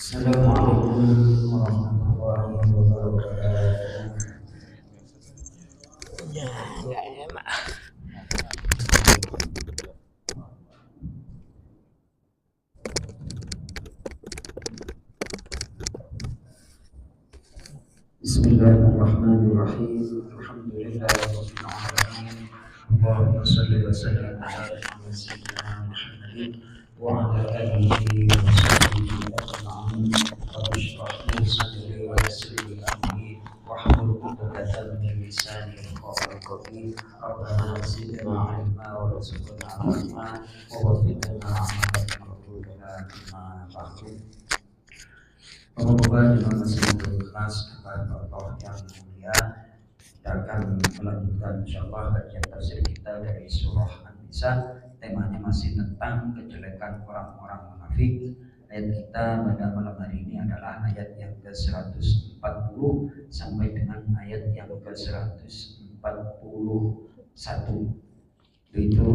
Assalamualaikum warahmatullahi wabarakatuh. Ya, nggak enak. Bismillahirrahmanirrahim. Alhamdulillahirabbil alamin. Allahumma shalli wa sallim ala sayyidina Muhammadin wa ala alihi wa sahbihi ajma'in. Rabbi shrah li sadri wa yassir li amri wahlul 'uqdatam min lisani yafqahu qawli. Rabbana zidna 'ilma warzuqna 'ilma wa waffiqna 'amalan maqbulan amma ba'du. Bapak-bapak jemaah masjid kelas Allah yang mulia, kita akan melanjutkan insyaallah kajian tafsir kita dari surah An-Nisa. Temanya masih tentang kejelekan orang-orang munafik. Ayat kita pada malam hari ini adalah ayat yang ke-140 sampai dengan ayat yang ke-141. Itu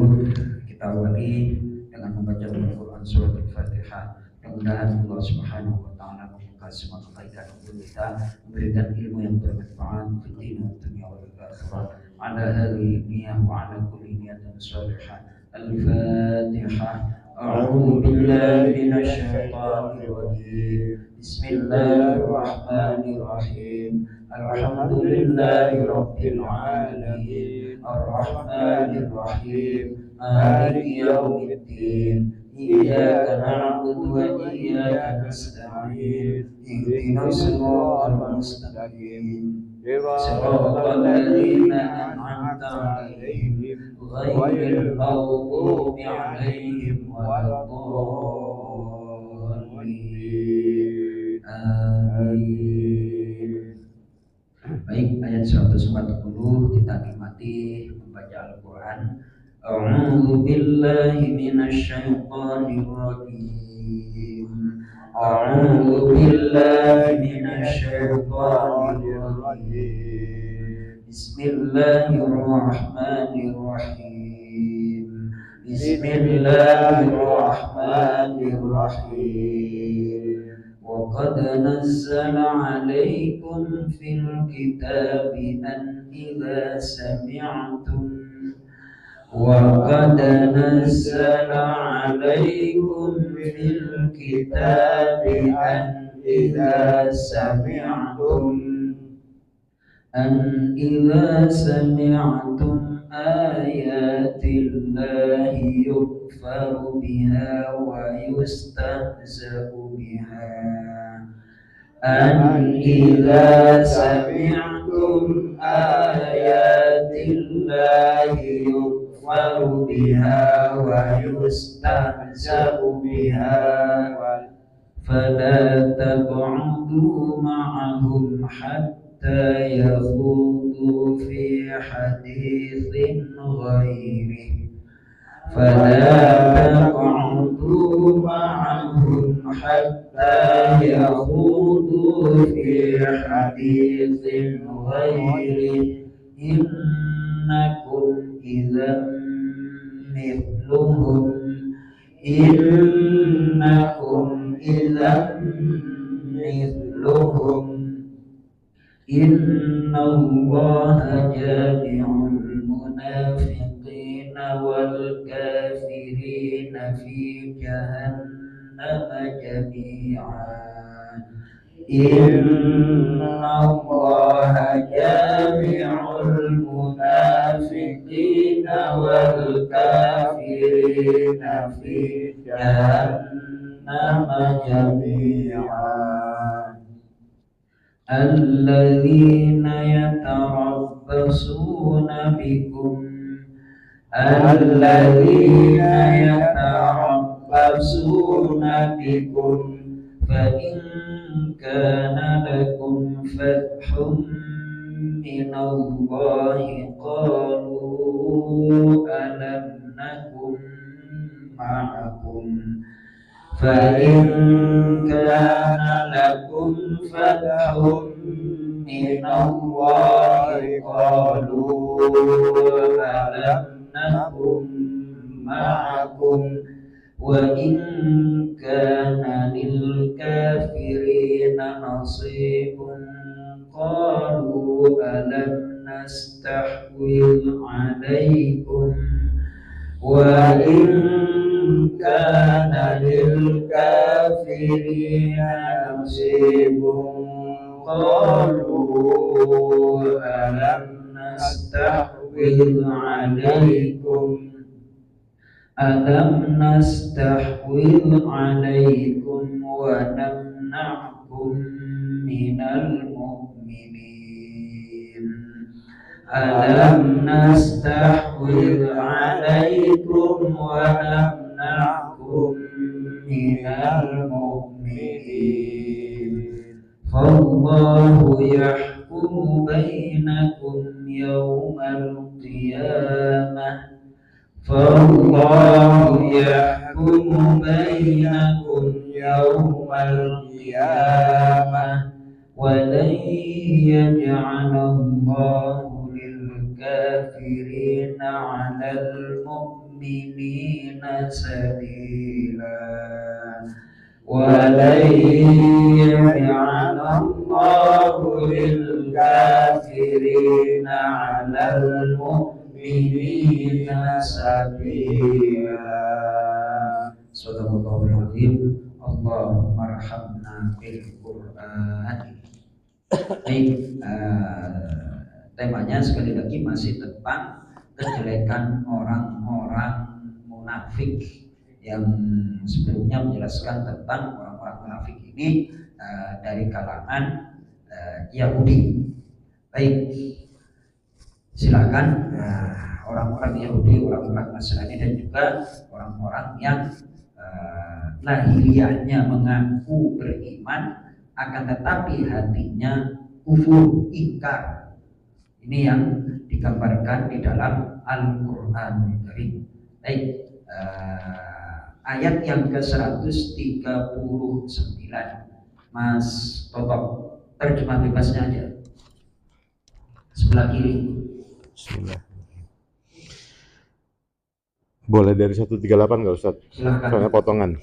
kita awali dengan membaca Al-Quran surat Al-Fatihah. Mudah-mudahan Allah Subhanahu wa taala membuka semua kebaikan untuk kita, memberikan ilmu yang bermanfaat untuk dunia wal akhirah. Ala hadhihi wa ala kulli niyatin shalihah. Al-Fatihah. A'udzu billahi minasy syaithanir rajim. Bismillahirrahmanirrahim. Alhamdulillahi rabbil alamin. Ar-Rahmanir Rahim. Maliki yaumiddin. Iyyaka na'budu wa iyyaka nasta'in. Ihdinas siratal mustaqim. Siratal ladzina an'amta 'alaihim ghairil maghdubi 'alaihim waladdallin. Amin. Baik, ayat 140 kita nikmati membaca Al-Quran. A'udzu billahi minasy syaithanir rajim. A'udzu billahi minasy syaithanir rajim. Bismillahirrahmanirrahim. Bismillahirrahmanirrahim. وقد نزل عليكم في الكتاب أن إذا سمعتم وقد نزل عليكم في الكتاب أن إذا سمعتم آيات الله يكفر بها ويستهزأ بها أن إذا سمعتم آيات الله يكفر بها ويستهزأ بها فلا تقعدوا معهم حتى يخوضوا في حديث غيره فلا تقعدوا معهم حتى يخوضوا في حديث غيره إنكم إذا مثلهم إن الله جامع المنافقين والكافرين في جهنم جميعا إن الله جامع المنافقين والكافرين في جهنم جميعا الذين يتربصون بكم فإن كان لكم فتح من الله قالوا ألم نكن معكم فإن كان لكم فتح من الله قالوا ألم نكن معكم وإن كان للكافرين نصيب قالوا ألم نستحوذ عليكم وإن كان للكافرين نصيب قالوا ألم نستحوذ عليكم ونمنعكم من المؤمنين ألم نستحوذ عليكم ونمنعكم من المؤمنين فالله يحكم بينكم يوم القيامة ولن يجعل الله للكافرين على المؤمنين سبيلا Sadaqallahul azim. Allahumma arhamna bil Qur'an. Baik, temanya sekali lagi masih tentang kejelekan orang-orang munafik yang sebelumnya menjelaskan tentang orang-orang munafik ini dari kalangan Yahudi. Baik, silakan orang-orang Yahudi, orang-orang Nasrani dan juga orang-orang yang lahiriahnya mengaku beriman akan tetapi hatinya kufur, ingkar. Ini yang digambarkan di dalam Al-Qur'an Karim. Baik, ayat yang ke-139, Mas Toto, terjemah bebasnya aja sebelah kiri. Bismillah. Boleh dari 138 nggak Ustaz? Soalnya potongan.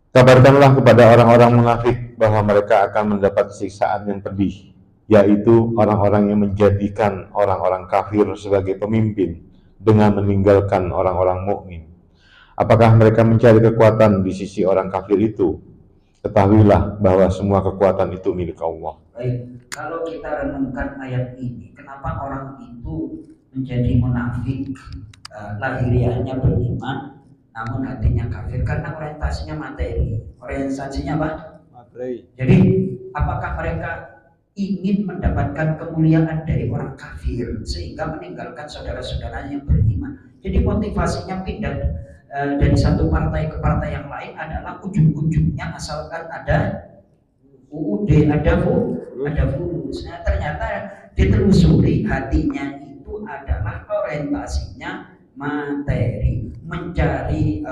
Kabarkanlah kepada orang-orang munafik bahwa mereka akan mendapat siksaan yang pedih, yaitu orang-orang yang menjadikan orang-orang kafir sebagai pemimpin dengan meninggalkan orang-orang mukmin. Apakah mereka mencari kekuatan di sisi orang kafir itu? Ketahuilah bahwa semua kekuatan itu milik Allah. Baik, kalau kita renungkan ayat ini, kenapa orang itu menjadi munafik? Lahiriahnya beriman, namun hatinya kafir karena orientasinya materi. Orientasinya apa? Materi. Jadi, apakah mereka ingin mendapatkan kemuliaan dari orang kafir sehingga meninggalkan saudara-saudaranya yang beriman? Jadi motivasinya pindah dari satu partai ke partai yang lain adalah ujung-ujungnya asalkan ada UUD, ada fulus. Nah, ternyata ditelusuri hatinya itu adalah orientasinya materi, mencari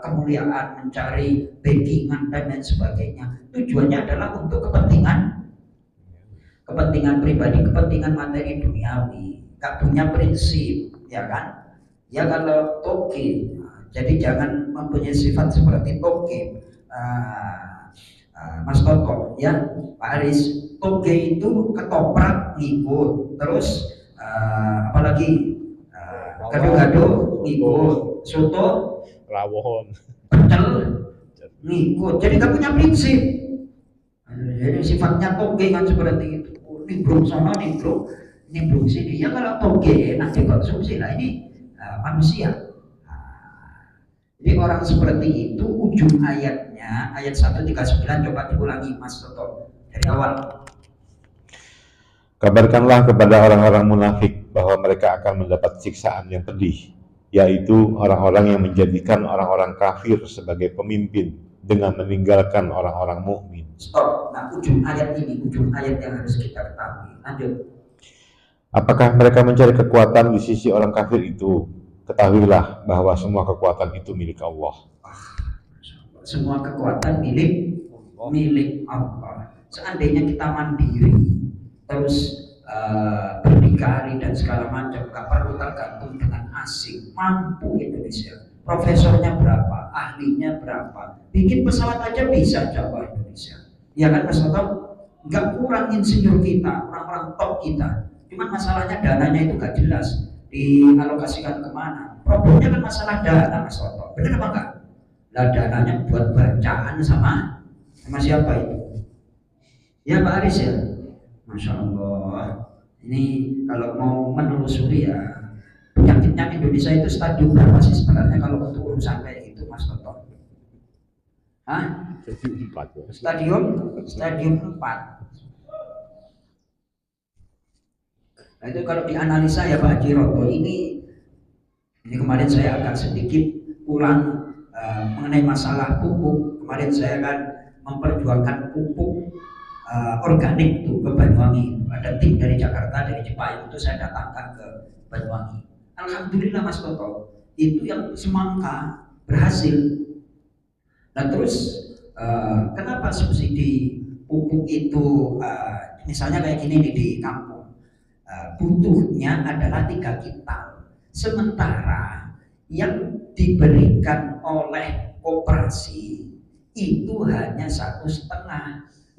kemuliaan, mencari backingan dan lain sebagainya. Tujuannya adalah untuk kepentingan pribadi, kepentingan materi duniawi. Gak punya prinsip, ya kan? Ya kalau toke, jadi jangan mempunyai sifat seperti toke. Mas Toto, ya Pak Aris, toge itu ketoprak ngikut, terus apalagi gado-gado ngikut, soto rawon, pecel ngikut, jadi nggak punya prinsip. Jadi sifatnya toge kan seperti itu. Nimbrung sono, nimbrung sini. Ya kalau toge enak dikonsumsi lah, ini manusia. Jadi orang seperti itu ujung ayatnya, ayat 139, coba diulangi Mas Toto dari awal. Kabarkanlah kepada orang-orang munafik bahwa mereka akan mendapat siksaan yang pedih, yaitu orang-orang yang menjadikan orang-orang kafir sebagai pemimpin dengan meninggalkan orang-orang mukmin. Stop. Nah, ujung ayat ini, ujung ayat yang harus kita ketahui. Lanjut. Apakah mereka mencari kekuatan di sisi orang kafir itu? Ketahuilah bahwa semua kekuatan itu milik Allah. Semua kekuatan milik Allah. Seandainya kita mandiri, terus berdikari dan segala macam, gak perlu tergantung dengan asing. Mampu Indonesia, profesornya berapa, ahlinya berapa, bikin pesawat aja bisa coba Indonesia. Ya kan Mas Toto? Nggak kurang insinyur kita, orang-orang top kita. Cuman masalahnya dananya itu nggak jelas dialokasikan kemana. Problemnya kan masalah dana Mas Toto. Benar apa enggak? Lah dananya buat bacaan sama siapa itu? Ya Pak Aris ya. Masya Allah. Ini kalau mau menelusuri ya, penyakitnya Indonesia itu stadium berapa sih sebenarnya kalau untuk urusan kayak gitu Mas Toto? Hah? Stadium 4. Nah itu kalau dianalisa ya Pak Haji Roto, ini kemarin saya akan sedikit ulang mengenai masalah pupuk. Kemarin saya akan memperjuangkan pupuk organik tuh ke Banyuwangi. Ada tim dari Jakarta, dari Jepang itu saya datangkan ke Banyuwangi. Alhamdulillah Mas Toto, itu yang semangka berhasil. Nah terus kenapa subsidi pupuk itu misalnya kayak gini di kampung butuhnya adalah 3 kintal, sementara yang diberikan oleh koperasi itu hanya 1,5.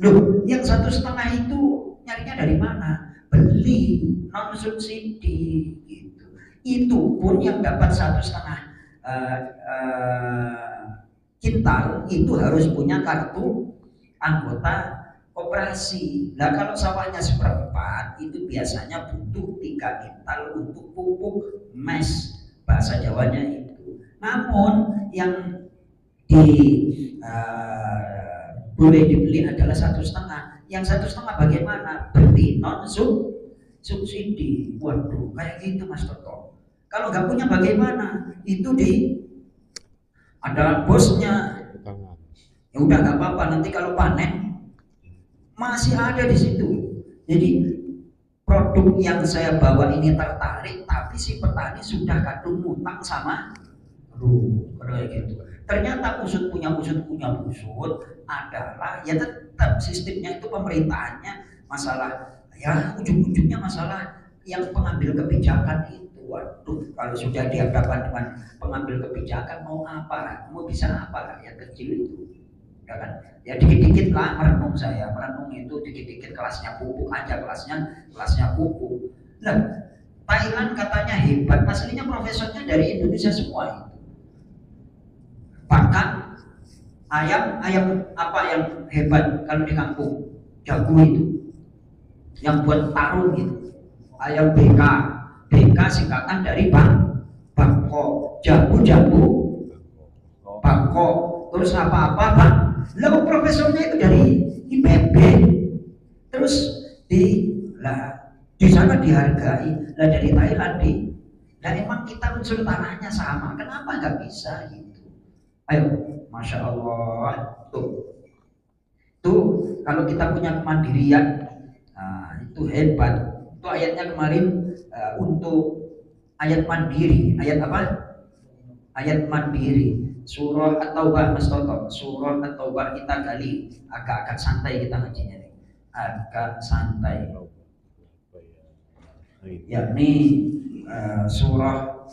Loh, yang 1,5 itu nyarinya dari mana? Beli non subsidi gitu. Itu pun yang dapat 1,5 kintal itu harus punya kartu anggota koperasi. Nah kalau sawahnya 1/4 itu biasanya butuh 3 kintal untuk pupuk mes, bahasa Jawanya itu. Namun yang boleh dibeli adalah 1,5. Yang 1,5 bagaimana? Beli non subsidi. Waduh, kayak gitu Mas Toto. Kalau nggak punya bagaimana? Itu ada bosnya. Ya udah nggak apa-apa, nanti kalau panen masih ada di situ. Jadi produk yang saya bawa ini tertarik, tapi si petani sudah kadung ngutang sama kayak gitu. Ternyata usut punya usut adalah ya tetap sistemnya itu pemerintahannya masalah, ya ujung-ujungnya masalah yang pengambil kebijakan itu. Waduh, kalau sudah dihadapkan dengan pengambil kebijakan mau apa, mau bisa apa yang kecil itu, ya kan? Ya dikit-dikit lah merenung saya, merenung itu dikit-dikit kelasnya pupuk aja, kelasnya pupuk. Nah, Thailand katanya hebat, aslinya profesornya dari Indonesia semua itu. Bahkan ayam apa yang hebat kalau di kampung? Jago itu, yang buat tarung itu, ayam BK singkatan dari bangko, jabu bangko, terus apa Bang? Lalu profesornya itu dari IPB, terus di sana dihargai, lah dari Thailand dan emang kita unsur tanahnya sama, kenapa nggak bisa gitu? Ayo, Masya Allah, tuh kalau kita punya kemandirian, nah, itu hebat. Itu ayatnya kemarin untuk ayat mandiri, ayat apa? Ayat mandiri. Surah At-Taubah Mas Toto, Surah At-Taubah kita gali agak santai kita ngajinya nih, agak santai. Yakni surah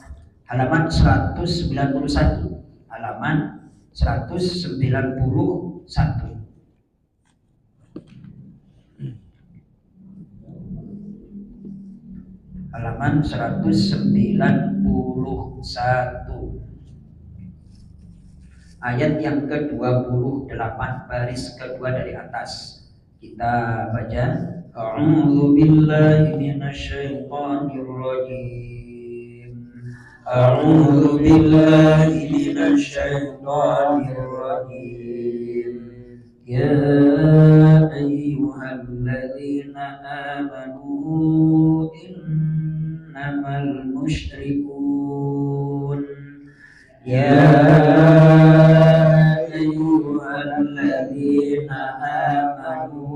halaman 191, halaman 191. Halaman 191. Ayat yang ke-28, baris kedua dari atas. Kita baca. A'udzu billahi minasyaitonir rajim. A'udzu billahi minasyaitonir rajim. Ya ayyuhalladzina amanu innamal musyrikun ya ayyuhalladzina amanu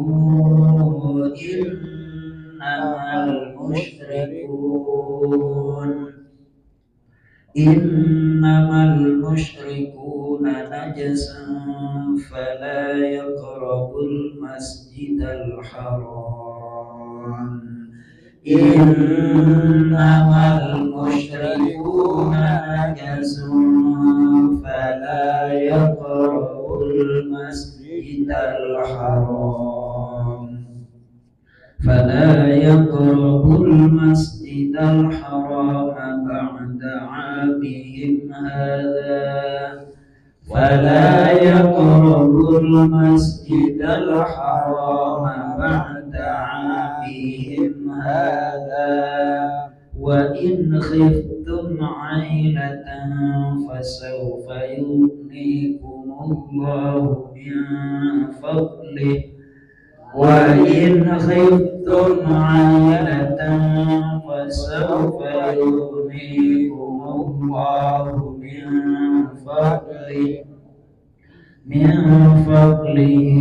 innamal musyrikuna najasun fala yaqrabul masjidal haram. Innamal musyrikuna najasun فلا يقربوا المسجد الحرام فلا يقربوا المسجد الحرام بعد عامهم هذا فلا يقربوا المسجد الحرام بعد عامهم هذا وإن خفتم عيلة فسوف يغنيكم الله من فضله وإن خفتم عيلة فسوف يغنيكم الله من فضله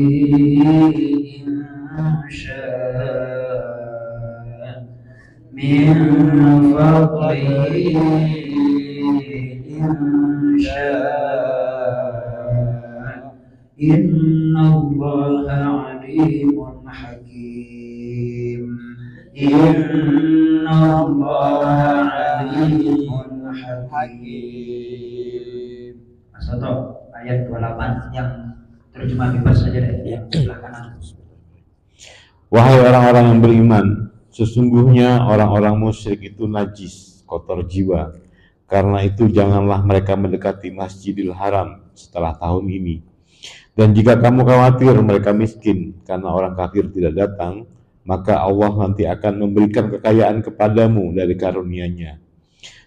إن شاء من فضله إن شاء إن الله عليم حكيم إن الله عليم حكيم. Satu ayat 28 yang terjemah bebas saja deh. Sebelah kanan. Wahai orang-orang yang beriman, sesungguhnya orang-orang musyrik itu najis, kotor jiwa. Karena itu janganlah mereka mendekati Masjidil Haram setelah tahun ini. Dan jika kamu khawatir mereka miskin karena orang kafir tidak datang, maka Allah nanti akan memberikan kekayaan kepadamu dari karunia-Nya.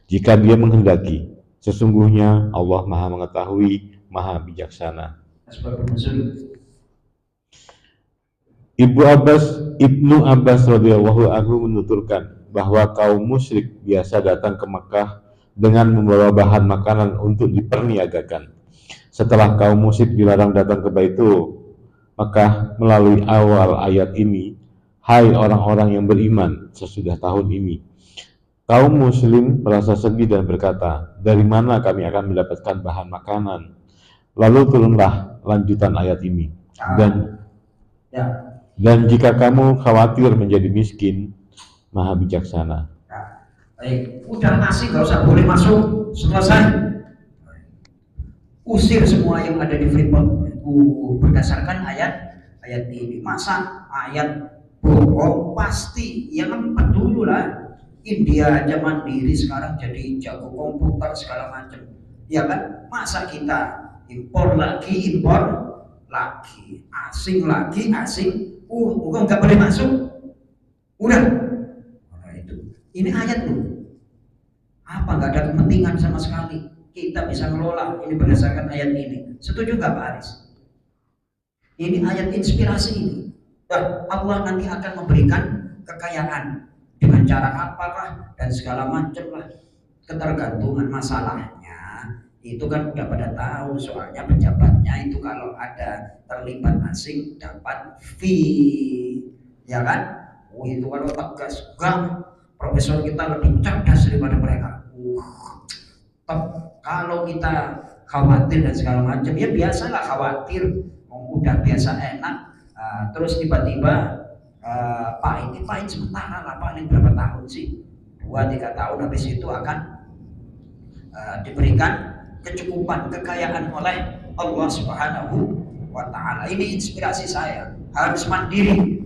Jika Dia menghendaki, sesungguhnya Allah Maha Mengetahui, Maha Bijaksana. Ibnu Abbas radhiyallahu anhu menuturkan bahwa kaum musyrik biasa datang ke Makkah dengan membawa bahan makanan untuk diperniagakan. Setelah kaum musyrik dilarang datang ke Baitul Makkah melalui awal ayat ini, hai orang-orang yang beriman sesudah tahun ini. Kaum muslim merasa sedih dan berkata, dari mana kami akan mendapatkan bahan makanan? Lalu turunlah lanjutan ayat ini. Dan jika kamu khawatir menjadi miskin, Maha Bijaksana. Baik, udah nasi nggak usah boleh masuk, selesai. Usir semua yang ada di Freeport berdasarkan ayat ini. Masa ayat bohong? Pasti yang empat dulu lah. India aja mandiri sekarang jadi jago komputer segala macam, ya kan? Masa kita impor lagi, asing lagi, nggak boleh masuk, udah. Nah, itu, ini ayat loh. Apa nggak ada kepentingan sama sekali? Kita bisa ngelola ini berdasarkan ayat ini. Setuju nggak Pak Aris? Ini ayat inspirasi ini. Allah nanti akan memberikan kekayaan dengan cara apakah dan segala macam lah, ketergantungan. Masalahnya itu kan udah pada tahu, soalnya pejabatnya itu kalau ada terlibat asing dapat fee, ya kan? Itu kalau tegas, profesor kita lebih cerdas daripada mereka. Kalau kita khawatir dan segala macam, ya biasalah khawatir, udah biasa enak, terus tiba-tiba pahit sementara lah, paling berapa tahun sih, 2-3 tahun, habis itu akan diberikan kecukupan, kekayaan oleh Allah Subhanahu wa Ta'ala. Ini inspirasi saya, harus mandiri.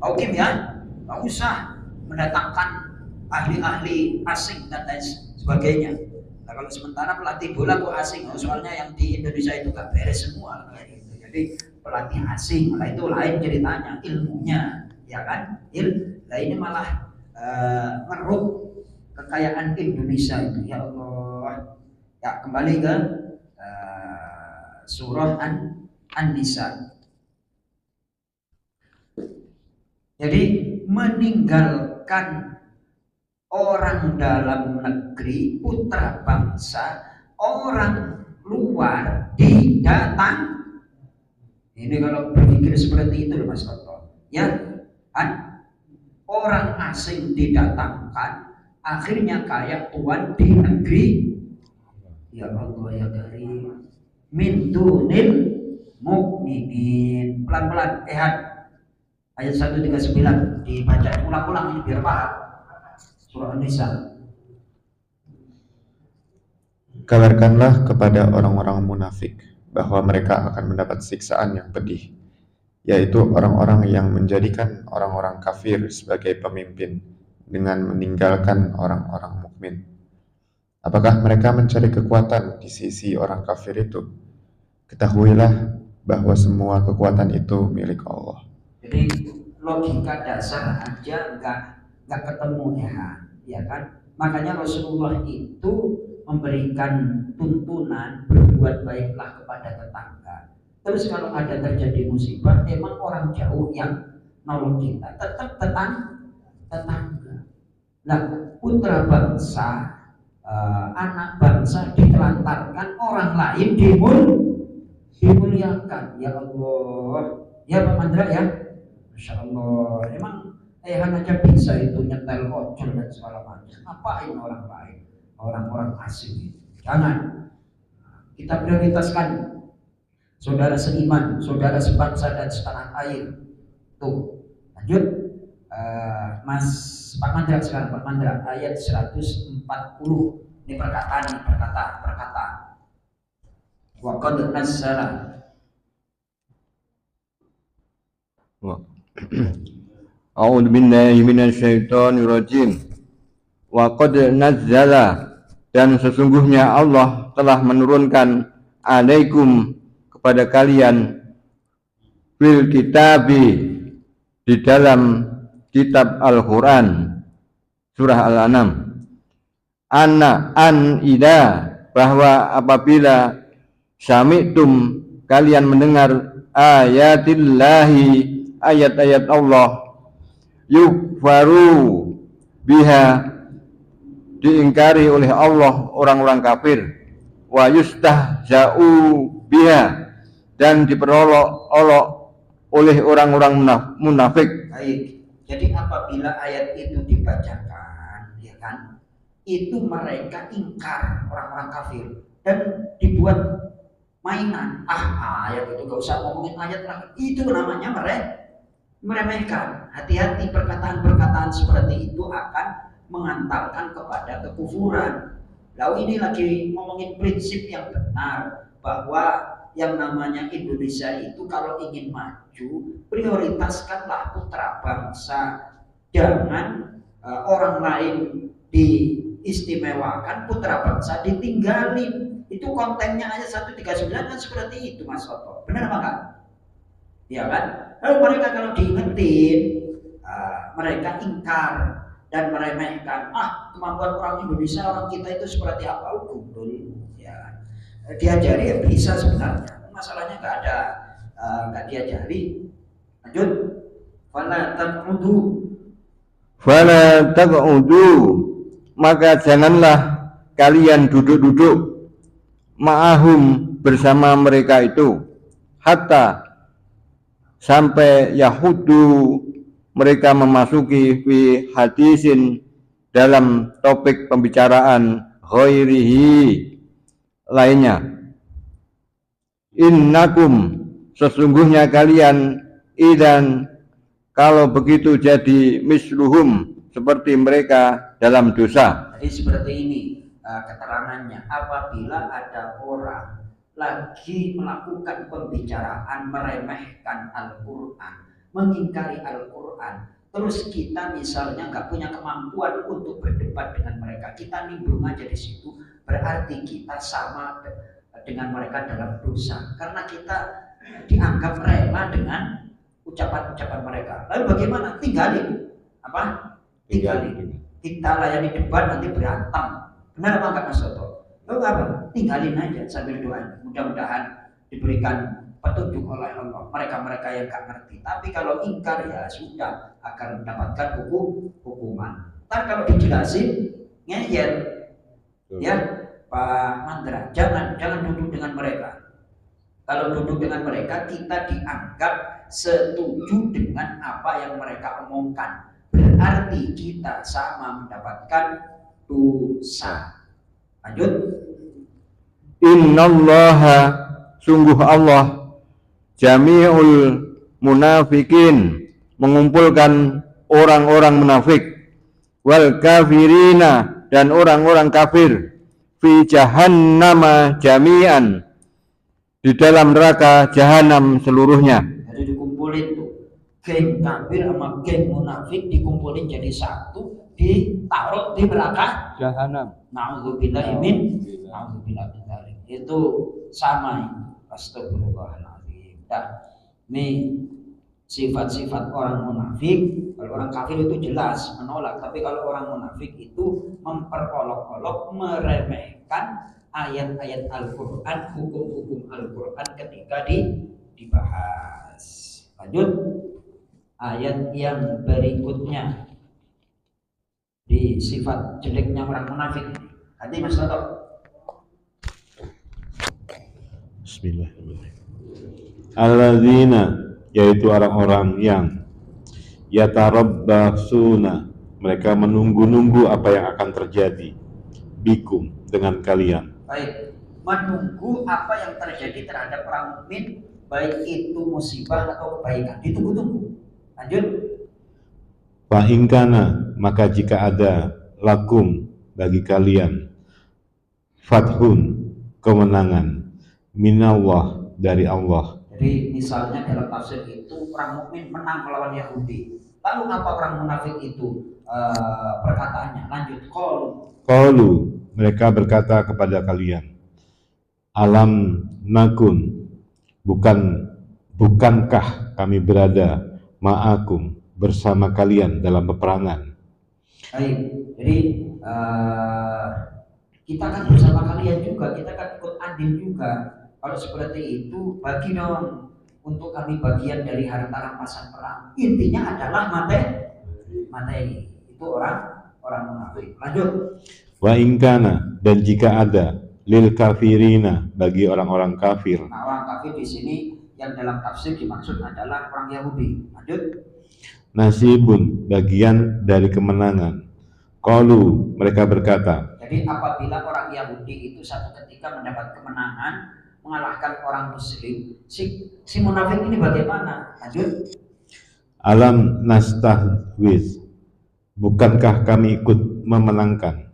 Oke ya, nggak usah mendatangkan ahli-ahli asing dan lain sebagainya. Nah, kalau sementara pelatih bola kok asing, soalnya yang di Indonesia itu nggak beres semua kayak gitu. Jadi pelatih asing, nah itu lain ceritanya, ilmunya, ya kan? Nah ini malah ngeruk kekayaan Indonesia itu, ya Allah. Ya, kembali ke surah An-Nisa. Jadi meninggalkan orang dalam negeri, putra bangsa, orang luar didatang. Ini kalau berpikir seperti itu Mas Toto, ya kan? Orang asing didatangkan, akhirnya kayak tuan di negeri. Ya Allah ya Karim, min dunil mukminin. Pelan-pelan, ayat 139 dibaca ulang-ulang ini biar paham. Surah An-Nisa. Kabarkanlah kepada orang-orang munafik bahwa mereka akan mendapat siksaan yang pedih, yaitu orang-orang yang menjadikan orang-orang kafir sebagai pemimpin dengan meninggalkan orang-orang mukmin. Apakah mereka mencari kekuatan di sisi orang kafir itu? Ketahuilah bahwa semua kekuatan itu milik Allah. Jadi logika dasar aja nggak ketemu ya kan? Makanya Rasulullah itu memberikan tuntunan berbuat baiklah kepada tetangga. Terus kalau ada terjadi musibah, emang orang jauh yang nolong kita, tetap tetangga. Nah, putra bangsa, anak bangsa ditelantarkan, orang lain dimuliakan. Ya Allah, ya Pak Mandra ya, Masya Allah. Emang aja bisa itu nyetel ojol dan segala macam. Ngapain orang lain, orang-orang asing? Jangan. Kita prioritaskan saudara seiman, saudara sebangsa dan setanah air. Tuh, lanjut. Mas Pak Mandra sekarang, Pak Mandra, ayat 140. Ini perkataan. Wa qad nazzala. A'udzu billahi minasyaitonir rajim. Wa qad nazzala, dan sesungguhnya Allah telah menurunkan alaikum kepada kalian fil kitabi, di dalam kitab Al-Qur'an, surah Al-An'am, ida, bahwa apabila sami'tum, kalian mendengar ayatillahi, ayat-ayat Allah, yukfaru biha, diingkari oleh Allah orang-orang kafir, wa yustahza'u biha, dan diperolok-olok oleh orang-orang munafik. Baik. Jadi apabila ayat itu dibacakan, ya kan, itu mereka ingkar, orang-orang kafir, dan dibuat mainan. Ayat itu gak usah ngomongin ayat, itu namanya meremehkan. Hati-hati, perkataan-perkataan seperti itu akan mengantarkan kepada kekufuran. Lalu ini lagi ngomongin prinsip yang benar, bahwa yang namanya Indonesia itu kalau ingin maju, prioritaskanlah putra bangsa. Jangan orang lain diistimewakan, putra bangsa ditinggalin. Itu kontennya ayat 139 kan seperti itu, Mas Soto. Benar apa enggak? Ya kan? Lalu mereka kalau diingetin, mereka ingkar dan meremehkan. Kemampuan orang Indonesia, orang kita itu seperti apa? Gundul. Ya. Diajari ya bisa sebenarnya. Masalahnya nggak diajari. Lanjut. Fala taq'udu, maka janganlah kalian duduk-duduk ma'ahum, bersama mereka itu, hatta, sampai yahudu, mereka memasuki fi hadisin, dalam topik pembicaraan, ghairihi, lainnya. Innakum, sesungguhnya kalian, idan, kalau begitu jadi misluhum, seperti mereka dalam dosa. Jadi seperti ini keterangannya. Apabila ada orang lagi melakukan pembicaraan meremehkan Al-Quran, mengingkari Al-Quran, terus kita misalnya nggak punya kemampuan untuk berdebat dengan mereka, kita nimbrung aja di situ, berarti kita sama dengan mereka dalam dosa, karena kita dianggap rela dengan ucapan-ucapan mereka. Lalu bagaimana? Tinggalin. Tinggalin. Kita layani debat, nanti berantem. Benar apa enggak, Mas Soto? Lalu apa? Tinggalin aja sambil doa. Mudah-mudahan diberikan petunjuk oleh Allah. Mereka-mereka yang gak ngerti. Tapi kalau ingkar, ya sudah, akan mendapatkan hukuman. Ntar kalau dijelasin, ngeyel. Ya, Pak Mandra, jangan duduk dengan mereka. Kalau duduk dengan mereka, kita dianggap setuju dengan apa yang mereka omongkan. Berarti kita sama mendapatkan dosa. Lanjut. Innallaha, sungguh Allah, jami'ul munafikin, mengumpulkan orang-orang munafik, wal kafirina, dan orang-orang kafir, fi jahannama jami'an, di dalam neraka jahanam seluruhnya. Jadi dikumpulin tuh geng kafir sama geng munafik dikumpulin jadi satu, ditaruh di neraka Jahanam. Na'udzubillah min dzalik. Itu sama itu. Astagfirullahaladzim. Nah, ini sifat-sifat orang munafik. Kalau orang kafir itu jelas menolak, tapi kalau orang munafik itu memperolok-olok, meremehkan ayat-ayat Al-Quran, hukum-hukum Al-Quran ketika dibahas. Lanjut ayat yang berikutnya di sifat jeleknya orang munafik. Hati Mas Toto. Bismillahirrahmanirrahim. Alladzina, yaitu orang-orang yang yatarabbasuna, mereka menunggu-nunggu apa yang akan terjadi bikum, dengan kalian. Baik, menunggu apa yang terjadi terhadap orang mukmin, baik itu musibah atau kebaikan, ditunggu-tunggu. Lanjut. Fa ingkana, maka jika ada lakum, bagi kalian, fathun, kemenangan, minallah, dari Allah. Jadi misalnya dalam tafsir itu orang mukmin menang melawan Yahudi. Lalu apa orang munafik itu perkataannya? Lanjut. Qalu, mereka berkata kepada kalian, alam nakun, bukankah kami berada ma'akum, bersama kalian dalam peperangan. Baik, jadi kita kan bersama kalian juga, kita kan ikut andil juga. Kalau seperti itu, bagi dong untuk kami bagian dari harta rampasan perang. Intinya adalah materi. Itu orang munafik. Lanjut. Wa ingkana, dan jika ada, lil kafirina, bagi orang-orang kafir. Nah, orang kafir di sini yang dalam tafsir dimaksud adalah orang Yahudi. Lanjut. Nasibun, bagian dari kemenangan. Qalu, mereka berkata. Jadi apabila orang Yahudi itu satu ketika mendapat kemenangan, mengalahkan orang muslim, si munafik ini bagaimana? Lanjut. Alam nastahwiz, bukankah kami ikut memenangkan,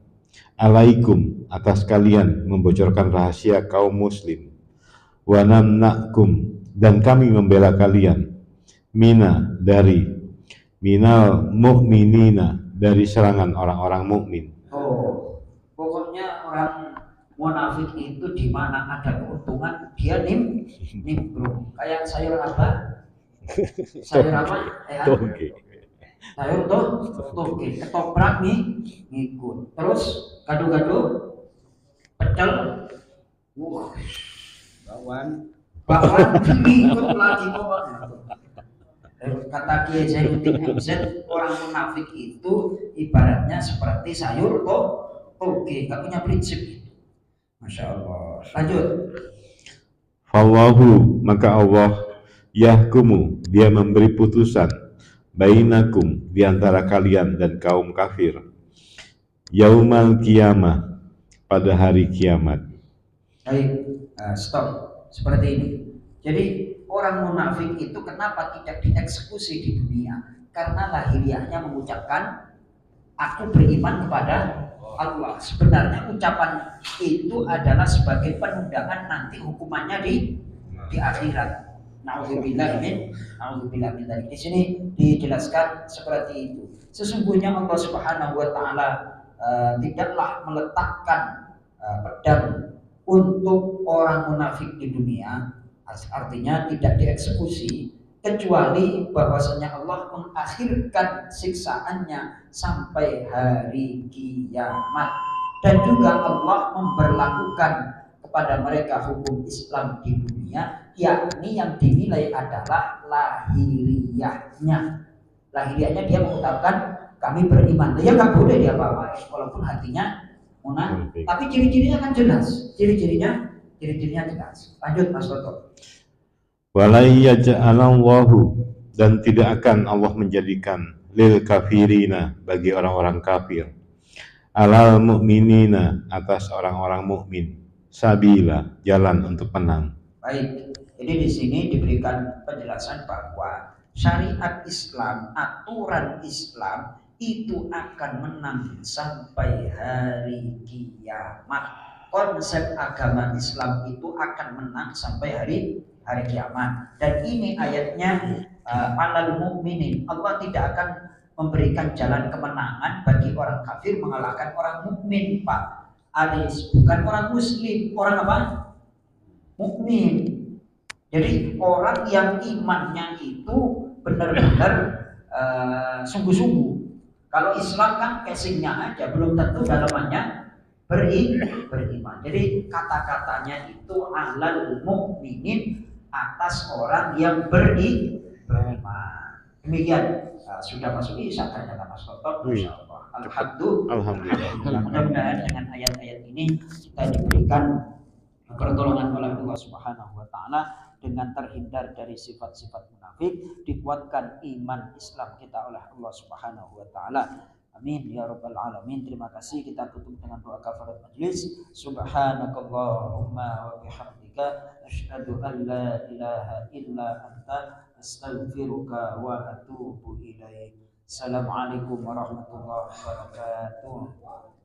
alaikum, atas kalian, membocorkan rahasia kaum muslim, wa namnakum, dan kami membela kalian, minal mu'minina, dari serangan orang-orang mukmin. Oh, pokoknya orang munafik itu di mana ada keuntungan dia nimbrung. Kayak sayur apa? Sayur apa? Toge. Sayur toge, ketoprak nih ngikut. Terus gado-gado, pecel, bakwan ngikut lagi pokoknya. Kata Kiai Zainuddin MZ, orang munafik itu ibaratnya seperti sayur toge, gak punya prinsip itu. Masya Allah. Lanjut. Fallahu, maka Allah, yahkumu, dia memberi putusan, bainakum, di antara kalian dan kaum kafir, yaumal qiyamah, pada hari kiamat. Baik, stop. Seperti ini. Jadi orang munafik itu kenapa tidak dieksekusi di dunia? Karena lahiriahnya mengucapkan aku beriman kepada Allah. Sebenarnya ucapan itu adalah sebagai penundangan nanti hukumannya di akhirat. Nauzubillah min dzalik. Di sini dijelaskan seperti itu. Sesungguhnya Allah Subhanahu wa taala tidaklah meletakkan pedang untuk orang munafik di dunia, artinya tidak dieksekusi, kecuali bahwasanya Allah mengakhirkan siksaannya sampai hari kiamat, dan juga Allah memberlakukan kepada mereka hukum Islam di dunia, yakni yang dinilai adalah lahiriahnya. Lahiriahnya dia mengucapkan kami beriman, dia nggak boleh dia apa-apa walaupun hatinya munafik. Tapi ciri-cirinya kan jelas, ciri-cirinya jelas. Lanjut Mas Toto. Walayyaj'alallahu, dan tidak akan Allah menjadikan lil kafirina, bagi orang-orang kafir, alal mu'minina, atas orang-orang mukmin, sabila, jalan untuk menang. Baik, jadi di sini diberikan penjelasan bahwa syariat Islam, aturan Islam itu akan menang sampai hari kiamat. konsep agama Islam itu akan menang sampai hari kiamat. Dan ini ayatnya alal mukminin. Allah tidak akan memberikan jalan kemenangan bagi orang kafir mengalahkan orang mukmin, Pak Alis. Bukan orang muslim, orang apa? Mukmin. Jadi orang yang imannya itu benar-benar sungguh-sungguh. Kalau Islam kan casingnya aja, belum tentu dalamannya beriman. Jadi kata-katanya itu alal mukminin, atas orang yang beriman. Demikian. Sudah masuk isya ternyata Mas Toto. Insyaallah. Alhamdulillah. Mudah-mudahan dengan ayat-ayat ini kita diberikan pertolongan oleh Allah Subhanahu wa taala dengan terhindar dari sifat-sifat munafik, dikuatkan iman Islam kita oleh Allah Subhanahu wa taala. Amin ya rabbal alamin. Terima kasih. Kita tutup dengan doa kafarat majlis. Subhanakallahumma wa bihamdika asyhadu an la ilaha illa anta astaghfiruka wa atubu ilaik. Assalamualaikum warahmatullahi wabarakatuh.